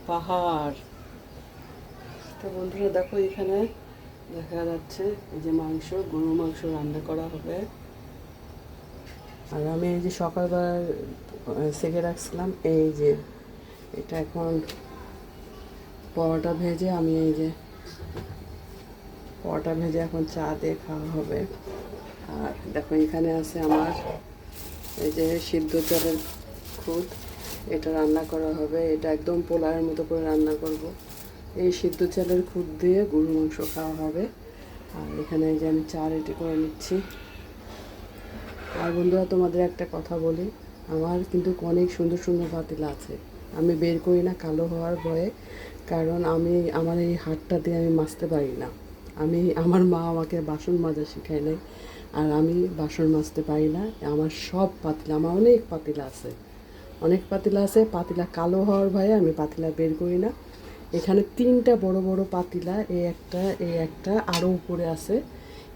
পাহাড়। তো বন্ধুরা দেখো, এখানে দেখা যাচ্ছে এই যে মাংস, গরুর মাংস রান্না করা হবে। আর আমি এই যে সকালবেলা সেকে রাখছিলাম, এই যে এটা এখন পরোটা ভেজে, আমি এই যে পরোটা ভেজে এখন চা দিয়ে খাওয়া হবে। আর দেখো এখানে আছে আমার এই যে সিদ্ধ চালের খুদ, এটা রান্না করা হবে। এটা একদম পোলাওয়ের মতো করে রান্না করব। এই সিদ্ধ চালের খুদ দিয়ে গরুর মাংস খাওয়া হবে। আর এখানে এই যে আমি চা রেডি করে নিচ্ছি। আর বন্ধুরা, তোমাদের একটা কথা বলি, আমার কিন্তু অনেক সুন্দর সুন্দর পাতিলা আছে, আমি বের করি না কালো হওয়ার ভয়ে। কারণ আমার এই হাতটা দিয়ে আমি মাজতে পারি না। আমার মা আমাকে বাসন মাজা শেখায় নাই, আর আমি বাসন মাজতে পারি না। আমার সব পাতিলা, আমার অনেক পাতিলা আছে, পাতিলা কালো হওয়ার ভয়ে আমি পাতিলা বের করি না। এখানে 3টা বড় বড় পাতিলা, এই একটা আরও উপরে আছে।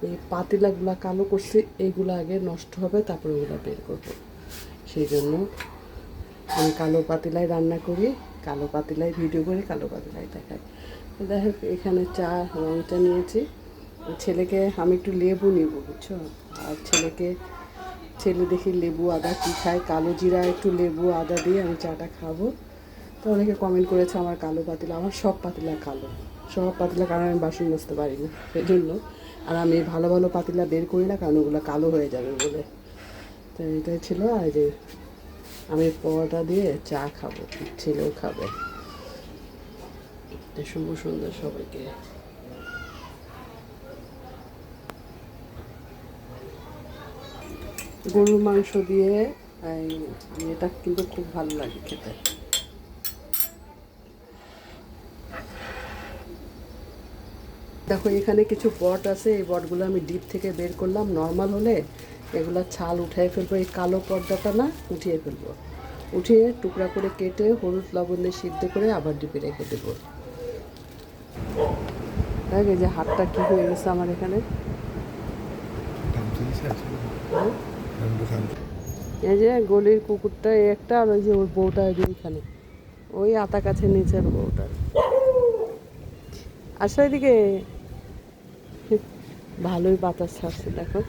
এই পাতিলাগুলা কালো করছি, এইগুলো আগে নষ্ট হবে, তারপরে ওগুলো বের করবো। সেই জন্য আমি কালো পাতিলায় রান্না করি, কালো পাতিলায় ভিডিও করি, কালো পাতিলায় দেখাই। দেখো এখানে রং চা নিয়েছি। ছেলেকে আমি একটু লেবু নিব, বুঝছো। আর ছেলে দেখি লেবু আদা কী খায়, কালো জিরা একটু লেবু আদা দিয়ে আমি চাটা খাবো। তো অনেকে কমেন্ট করেছে আমার কালো পাতিলা, আমার সব পাতিলা কালো, সব পাতিলা, কারণ আমি বাসন মাজতে পারি না সেই জন্য। আর আমি ভালো ভালো পাতিলা বের করি না, কারণ ওগুলো কালো হয়ে যাবে বলে। তো এটাই ছিল। আর যে আমি পরোটা দিয়ে চা খাবো, ছেলেও খাবে। শুভ সুন্দর সবাইকে। গরুর মাংস দিয়ে এটা কিন্তু খুব ভালো লাগে খেতে। দেখো এখানে কিছু বট আছে, এই বটগুলো আমি ডিপ থেকে বের করলাম। নর্মাল হলে এগুলো ছাল উঠিয়ে ফেলবো, এই কালো পর্দাটা না উঠিয়ে ফেলবো, উঠিয়ে টুকরা করে কেটে হলুদ লবণ দিয়ে সিদ্ধ করে আবার ডিপে রেখে দেবো। দেখ এই যে হাতটা কী হয়ে গেছে আমার এখানে। এই যে গলির কুকুরটা এই একটা, আর ওই যে ওর বউটা ওই যে ওইখানে, ওই আতা কাছে নিচের বউটা। আসো এদিকে, ভালোই বাতাস ছাড়ছে দেখো।